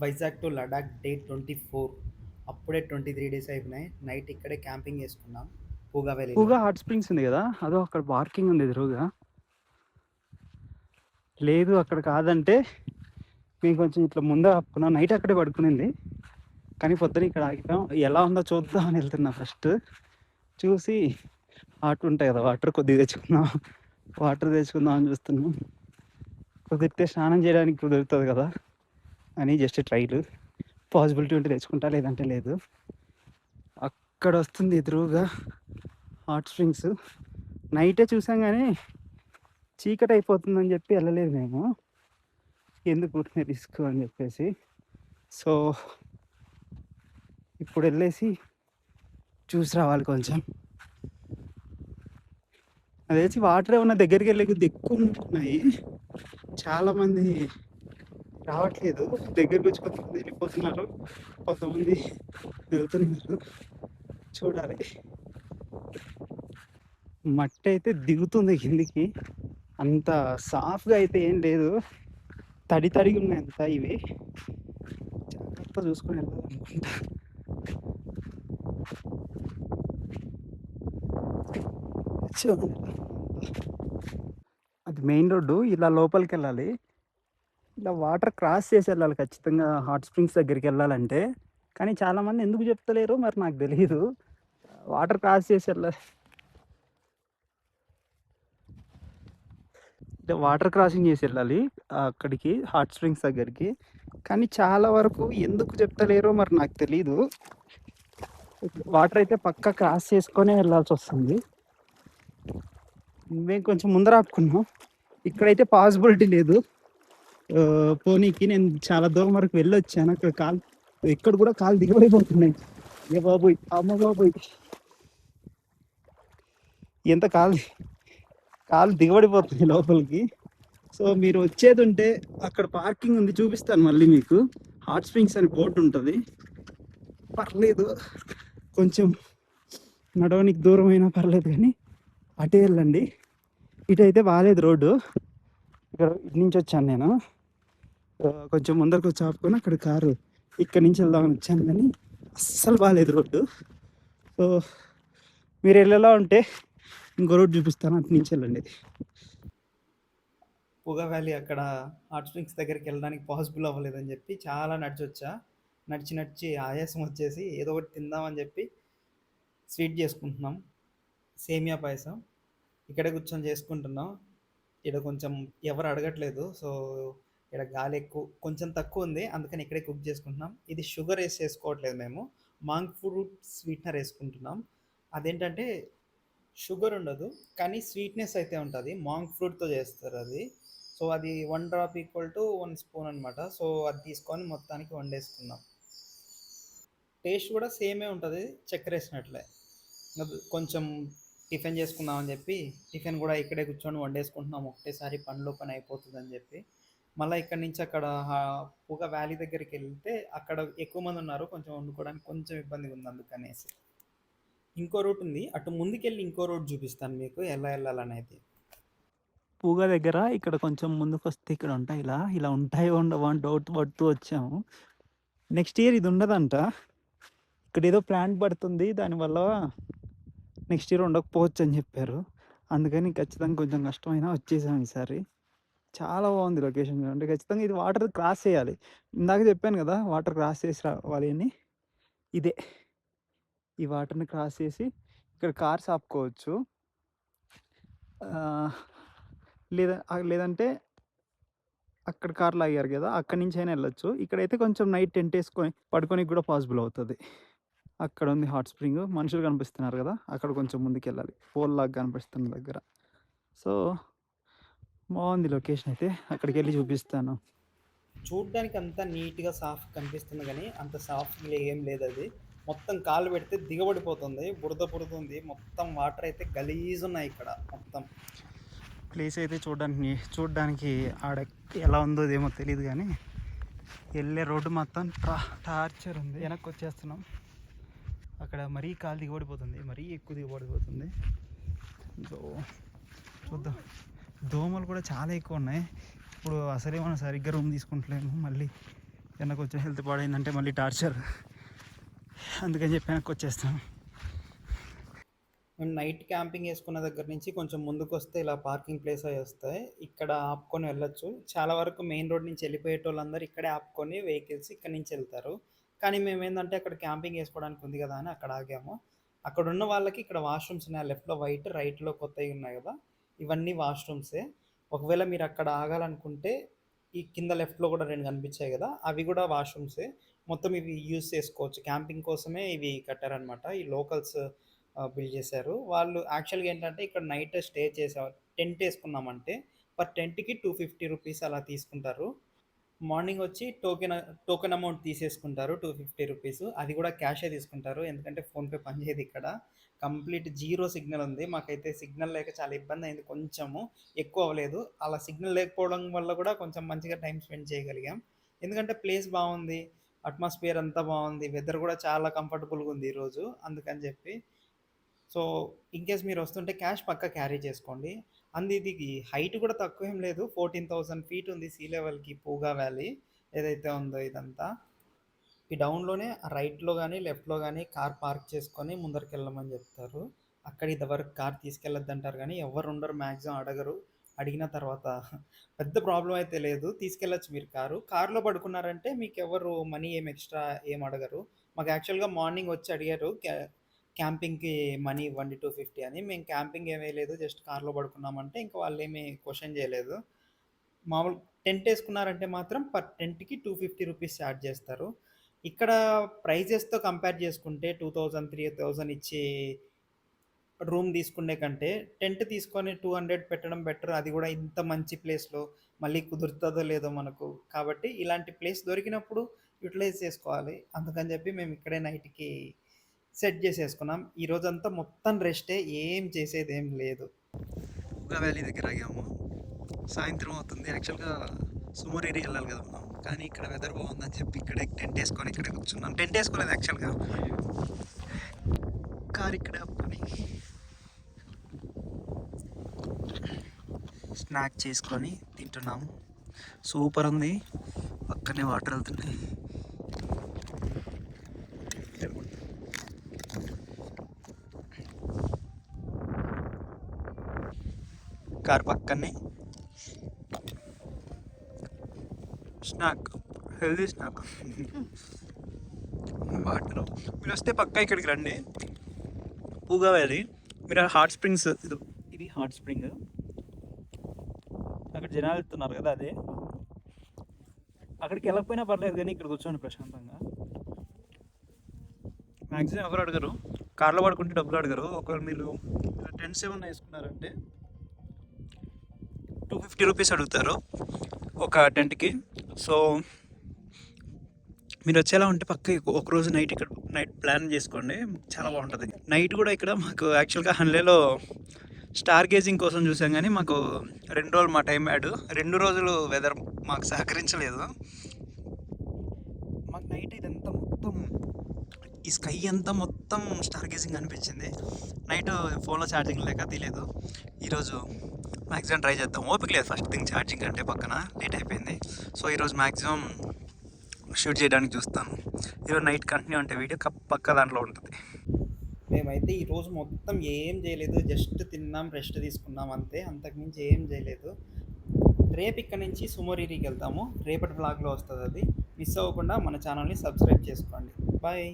Vizag to Ladakh day 24. అప్పుడే 23 days అయిపోయినాయి. Night ఇక్కడే క్యాంపింగ్ చేసుకున్నాం పూగా వ్యాలీలో. పూగా హాట్ స్ప్రింగ్స్ ఉంది కదా, అదో అక్కడ పార్కింగ్ ఉంది ఎదురుగా. లేదు అక్కడ కాదంటే మేము కొంచెం ఇట్లా ముందే ఆపుకున్నాం. నైట్ అక్కడే పడుకునింది, కానీ పొద్దున ఇక్కడ ఆగిపోయాం. ఎలా ఉందో చూద్దాం అని వెళ్తున్నా. ఫస్ట్ చూసి వాటర్ ఉంటాయి కదా, వాటర్ కొద్దిగా తెచ్చుకుందాం, వాటర్ తెచ్చుకుందాం అని చూస్తున్నాం. కుదిరితే స్నానం చేయడానికి కుదురుతుంది కదా అని జస్ట్ ట్రైల్. పాసిబిలిటీ ఉంటే తెచ్చుకుంటా, లేదంటే లేదు. అక్కడ వస్తుంది ఎదురుగా హాట్ స్ప్రింగ్స్. నైటే చూసాం కానీ చీకటి అయిపోతుందని చెప్పి వెళ్ళలేదు మేము, ఎందుకు ఊరికే రిస్క్ అని చెప్పేసి. సో ఇప్పుడు వెళ్ళేసి చూసి రావాలి కొంచెం. అది వచ్చి వాటర్ ఏమన్నా దగ్గరికి వెళ్ళే కొద్ది ఎక్కువ ఉంటున్నాయి, చాలామంది రావట్లేదు. దగ్గరికి వచ్చి కొంతమంది వెళ్ళిపోతున్నారు, కొంతమంది వెళ్తున్నారు. చూడాలి. మట్టి అయితే దిగుతుంది కిందికి, అంత సాఫ్గా అయితే ఏం లేదు, తడి తడిగా ఉన్నాయి అంతా. ఇవి జాగ్రత్త చూసుకొని వెళ్ళాలనుకుంటా. అది మెయిన్ రోడ్డు, ఇలా లోపలికి వెళ్ళాలి. ఇలా వాటర్ క్రాస్ చేసి వెళ్ళాలి ఖచ్చితంగా హాట్ స్ప్రింగ్స్ దగ్గరికి వెళ్ళాలంటే. కానీ చాలామంది ఎందుకు చెప్తలేరు మరి నాకు తెలియదు. వాటర్ క్రాస్ చేసి వెళ్ళాలి, వాటర్ క్రాసింగ్ చేసి వెళ్ళాలి అక్కడికి హాట్ స్ప్రింగ్స్ దగ్గరికి. కానీ చాలా వరకు ఎందుకు చెప్తలేరో మరి నాకు తెలీదు. వాటర్ అయితే పక్కా క్రాస్ చేసుకొని వెళ్ళాల్సి వస్తుంది. మేము కొంచెం ముందర ఆపుకున్నాం, ఇక్కడైతే పాసిబిలిటీ లేదు పోనీకి. నేను చాలా దూరం వరకు వెళ్ళొచ్చాను, అక్కడ కాలు, ఇక్కడ కూడా కాలు దిగబడిపోతున్నాయి. ఏ బాబోయ్, అమ్మ బాబోయ్, ఎంత కాలు దిగబడిపోతుంది లోపలికి. సో మీరు వచ్చేది ఉంటే అక్కడ పార్కింగ్ ఉంది, చూపిస్తాను మళ్ళీ మీకు. హాట్ స్ప్రింగ్స్ అని బోర్డు ఉంటుంది, పర్లేదు కొంచెం నడవనికి దూరం అయినా పర్లేదు, కానీ అటే వెళ్ళండి. ఇటు అయితే బాగాలేదు రోడ్డు, ఇక్కడ ఇటు నుంచి వచ్చాను నేను. కొంచెం ముందరకు వచ్చి ఆపుకొని అక్కడ కారు ఇక్కడ నుంచి వెళ్దామని వచ్చాను, కానీ అస్సలు బాగాలేదు రోడ్డు. సో మీరు వెళ్ళేలా ఉంటే ఇంకో రోడ్డు చూపిస్తాను, అటు నుంచి వెళ్ళండి. పూగా వ్యాలీ అక్కడ హాట్ స్ప్రింగ్స్ దగ్గరికి వెళ్ళడానికి పాసిబుల్ అవ్వలేదని చెప్పి చాలా నడిచొచ్చా. నడిచి ఆయాసం వచ్చేసి ఏదో ఒకటి తిందామని చెప్పి స్వీట్ చేసుకుంటున్నాం, సేమియా పాయసం. ఇక్కడే కూర్చొని చేసుకుంటున్నాం. ఇక్కడ కొంచెం ఎవరు అడగట్లేదు, సో ఇక్కడ గాలి ఎక్కువ కొంచెం తక్కువ ఉంది, అందుకని ఇక్కడే కుక్ చేసుకుంటున్నాం. ఇది షుగర్ వేసి చేసుకోవట్లేదు మేము, మాంక్ ఫ్రూట్ స్వీట్నర్ వేసుకుంటున్నాం. అదేంటంటే షుగర్ ఉండదు, కానీ స్వీట్నెస్ అయితే ఉంటుంది. మాంక్ ఫ్రూట్తో చేస్తారు అది. సో అది 1 డ్రాప్ ఈక్వల్ టు 1 స్పూన్ అనమాట. సో అది తీసుకొని మొత్తానికి వండేసుకున్నాం. టేస్ట్ కూడా సేమే ఉంటుంది, చక్కెర వేసినట్లే. కొంచెం టిఫిన్ చేసుకుందాం అని చెప్పి టిఫిన్ కూడా ఇక్కడే కూర్చొని వండేసుకుంటున్నాం, ఒకటేసారి పనిలో పని అయిపోతుంది అని చెప్పి. మళ్ళీ ఇక్కడ నుంచి అక్కడ పూగా వ్యాలీ దగ్గరికి వెళ్తే అక్కడ ఎక్కువ మంది ఉన్నారు, కొంచెం వండుకోవడానికి కొంచెం ఇబ్బందిగా ఉంది, అందుకనేసి ఇంకో రూట్ ఉంది, అటు ముందుకెళ్ళి ఇంకో రూట్ చూపిస్తాను మీకు ఎలా వెళ్ళాలనేది. పూగా దగ్గర ఇక్కడ కొంచెం ముందుకు వస్తే ఇక్కడ ఉంటాయి, ఇలా ఉంటాయి ఉండవు అని డౌట్ పడుతూ వచ్చాము. నెక్స్ట్ ఇయర్ ఇది ఉండదంట, ఇక్కడ ఏదో ప్లాంట్ పడుతుంది, దానివల్ల నెక్స్ట్ ఇయర్ ఉండకపోవచ్చు అని చెప్పారు. అందుకని ఖచ్చితంగా కొంచెం కష్టమైనా వచ్చేసాం ఈసారి. చాలా బాగుంది లొకేషన్, అంటే ఖచ్చితంగా ఇది వాటర్ క్రాస్ చేయాలి. ఇందాక చెప్పాను కదా వాటర్ క్రాస్ చేసి రావాలి అని, ఇదే ఈ వాటర్ని క్రాస్ చేసి ఇక్కడ కార్స్ ఆపుకోవచ్చు. లేదంటే అక్కడ కార్లు ఆగారు కదా, అక్కడి నుంచి అయినా వెళ్ళొచ్చు. ఇక్కడైతే కొంచెం నైట్ టెంట్ వేసుకొని పడుకోనికి కూడా పాసిబుల్ అవుతుంది. అక్కడ ఉంది హాట్ స్ప్రింగ్, మనుషులు కనిపిస్తున్నారు కదా, అక్కడ కొంచెం ముందుకు వెళ్ళాలి, పోల్ లాగా కనిపిస్తున్న దగ్గర. సో బాగుంది లొకేషన్ అయితే, అక్కడికి వెళ్ళి చూపిస్తాను. చూడ్డానికి అంతా నీట్గా సాఫ్ట్ కనిపిస్తుంది, కానీ అంత సాఫ్ట్గా ఏం లేదు. అది మొత్తం కాలు పెడితే దిగబడిపోతుంది, బురద ఉంది మొత్తం. వాటర్ అయితే గలీజ్ ఉన్నాయి ఇక్కడ మొత్తం. ప్లేస్ అయితే చూడడానికి ఆడ ఎలా ఉందో ఏమో తెలియదు, కానీ వెళ్ళే రోడ్డు మొత్తం టార్చర్ ఉంది. వెనక్కి వచ్చేస్తున్నాం, అక్కడ మరీ కాలు దిగబడిపోతుంది, మరీ ఎక్కువ దిగబడిపోతుంది. సో చూద్దాం. దోమలు కూడా చాలా ఎక్కువ ఉన్నాయి. ఇప్పుడు అసలే మనం సరిగ్గా రూమ్ తీసుకుంటలేము, మళ్ళీ వెనక్కి వచ్చే హెల్త్ పాడైందంటే మళ్ళీ టార్చర్, అందుకని చెప్పి వెనక్కి వచ్చేస్తాం. మేము నైట్ క్యాంపింగ్ వేసుకున్న దగ్గర నుంచి కొంచెం ముందుకు వస్తే ఇలా పార్కింగ్ ప్లేస్ అవి వస్తాయి. ఇక్కడ ఆపుకొని వెళ్ళొచ్చు. చాలా వరకు మెయిన్ రోడ్ నుంచి వెళ్ళిపోయేటోళ్ళందరూ ఇక్కడే ఆపుకొని వెహికల్స్ ఇక్కడ నుంచి వెళ్తారు. కానీ మేమేందంటే అక్కడ క్యాంపింగ్ వేసుకోవడానికి ఉంది కదా అని అక్కడ ఆగాము. అక్కడ ఉన్న వాళ్ళకి ఇక్కడ వాష్రూమ్స్ ఉన్నాయి. లెఫ్ట్లో వైట్, రైట్లో కొత్తవి ఉన్నాయి కదా, ఇవన్నీ వాష్రూమ్సే. ఒకవేళ మీరు అక్కడ ఆగాలనుకుంటే ఈ కింద లెఫ్ట్లో కూడా 2 కనిపించాయి కదా, అవి కూడా వాష్రూమ్సే. మొత్తం ఇవి యూజ్ చేసుకోవచ్చు. క్యాంపింగ్ కోసమే ఇవి కట్టారనమాట. ఈ లోకల్స్ బిల్డ్ చేశారు. వాళ్ళు యాక్చువల్‌గా ఏంటంటే ఇక్కడ నైట్ స్టే టెంట్ ఏసుకున్నామంటే పర్ టెంట్‌కి 250 రూపీస్ అలా తీసుకుంటారు. మార్నింగ్ వచ్చి టోకెన్ అమౌంట్ తీసేసుకుంటారు 250 రూపీస్. అది కూడా క్యాషే తీసుకుంటారు. ఎందుకంటే ఫోన్‌పే పనిచేయదు ఇక్కడ. కంప్లీట్ జీరో సిగ్నల్ ఉంది. మాకైతే సిగ్నల్ లేక చాలా ఇబ్బందయింది కొంచెము. ఎక్కువ అవ్వలేదు. అలా సిగ్నల్ లేకపోవడం వల్ల కూడా కొంచెం మంచిగా టైమ్ స్పెండ్ చేయగలిగాం. ఎందుకంటే ప్లేస్ బావుంది. అట్మాస్ఫియర్ అంతా బావుంది. వెదర్ కూడా చాలా కంఫర్టబుల్‌గా ఉంది ఈరోజు. అందుకని చెప్పి. సో, ఇన్‌కేస్ మీరు వస్తుంటే క్యాష్ పక్కా క్యారీ చేసుకోండి. అండ్ ఇది హైట్ కూడా తక్కువేం లేదు. 14,000 ఫీట్ ఉంది సీ లెవెల్‌కి పూగా వ్యాలీ ఏదైతే ఉందో ఇదంతా. ఈ డౌన్‌లోనే రైట్‌లో గాని, లెఫ్ట్‌లో గాని కార్ పార్క్ చేసుకొని ముందరికెళ్ళమని చెప్తారు. అక్కడ ఇంతవరకు కార్ తీసుకెళ్ళొద్దంటారు గానీ ఎవ్వరు ఉండరు, మాక్సిమం అడగరు. అడిగిన తర్వాత పెద్ద ప్రాబ్లమ్ అయితే లేదు. తీసుకెళ్ళొచ్చు మీరు కారు. కార్‌లో పడుకున్నారంటే మీకెవ్వరు మనీ ఏమి ఎక్స్‌ట్రా ఏమి అడగరు. మాకు యాక్చువల్‌గా మార్నింగ్ వచ్చి అడిగారు క్యాంపింగ్‌కి మనీ ఇవ్వండి 250 అని. మేము క్యాంపింగ్ ఏమి వేయలేదు. జస్ట్ కార్‌లో పడుకున్నామంటే ఇంక వాళ్ళేమి క్వెషన్ చేయలేదు. మామూలు టెంట్ ఏసుకున్నారంటే మాత్రం పర్ టెంట్‌కి 250 రూపీస్ ఛార్జ్ చేస్తారు. ఇక్కడ ప్రైజెస్‌తో కంపేర్ చేసుకుంటే 2000, 3000 ఇచ్చి రూమ్ తీసుకునే కంటే టెంట్ తీసుకొని 200 పెట్టడం బెటర్. అది కూడా ఇంత మంచి ప్లేస్‌లో. మళ్ళీ కుదురుతదో లేదో మనకు. కాబట్టి ఇలాంటి ప్లేస్ దొరికినప్పుడు యుటిలైజ్ చేసుకోవాలి. అందుకని చెప్పి మేము ఇక్కడే నైట్‌కి సెట్ చేసేసుకున్నాం. ఈ రోజంతా మొత్తం రెస్టే. ఏం చేసేదేం లేదు. పూగా వ్యాలీ దగ్గర ఆగాము. సాయంత్రం అవుతుంది. యాక్చువల్‌గా సుమోరేరి వెళ్ళాలి కదా మనం, కానీ ఇక్కడ వెదర్ బాగుందని చెప్పి ఇక్కడే టెంట్ వేసుకొని ఇక్కడే కూర్చున్నాం. టెంట్ వేసుకోలేదు యాక్చువల్‌గా, కార్ ఇక్కడే ఆపుకొని స్నాక్ చేసుకొని తింటున్నాము. సూపర్ ఉంది. పక్కనే వాటర్ వెళ్తున్నాయి. కార్ పక్కనే స్నాక్, హెల్దీ స్నాక్, వాటర్. మీరు వస్తే పక్కా ఇక్కడికి రండి, పూగా వ్యాలీ. మీరు హాట్ స్ప్రింగ్స్, ఇది హాట్ స్ప్రింగ్, అక్కడ జనాలు వెళ్తున్నారు కదా అదే. అక్కడికి వెళ్ళకపోయినా పర్లేదు కానీ ఇక్కడ కూర్చోండి ప్రశాంతంగా. మ్యాక్సిమం ఎవరు అడగరు. కార్లో పడుకుంటే డబ్బులు అడగరు. ఒకవేళ మీరు టెంట్స్ ఏమన్నా వేసుకున్నారంటే 250 రూపీస్ అడుగుతారు ఒక టెంట్కి. సో మీరు వచ్చేలా ఉంటే పక్క ఒకరోజు నైట్ ఇక్కడ నైట్ ప్లాన్ చేసుకోండి, చాలా బాగుంటుంది. నైట్ కూడా ఇక్కడ మాకు యాక్చువల్గా హన్లేలో స్టార్ గేజింగ్ కోసం చూసాం కానీ మాకు 2 రోజులు మా టైం యాడ్. 2 రోజులు వెదర్ మాకు సహకరించలేదు. మాకు నైట్ ఇదంతా మొత్తం ఈ స్కై అంతా మొత్తం స్టార్ గేజింగ్ అనిపించింది. నైట్ ఫోన్లో ఛార్జింగ్ లేక తీయలేదు. ఈరోజు మ్యాక్సిమం ట్రై చేద్దాం. ఓపిక లేదు ఫస్ట్ థింగ్ ఛార్జింగ్ అంటే, పక్కన లేట్ అయిపోయింది. సో ఈరోజు మ్యాక్సిమం షూట్ చేయడానికి చూస్తాను. ఈరోజు నైట్ కంటిన్యూ అంటే వీడియో పక్క దాంట్లో ఉంటుంది. మేమైతే ఈరోజు మొత్తం ఏం చేయలేదు. జస్ట్ తిన్నాం, రెస్ట్ తీసుకున్నాం అంతే. అంతకుమించి ఏం చేయలేదు. రేపు ఇక్కడ నుంచి సుమోరిరికి వెళ్తాము. రేపటి వ్లాగ్లో వస్తుంది అది. మిస్ అవ్వకుండా మన ఛానల్ని సబ్స్క్రైబ్ చేసుకోండి. బాయ్.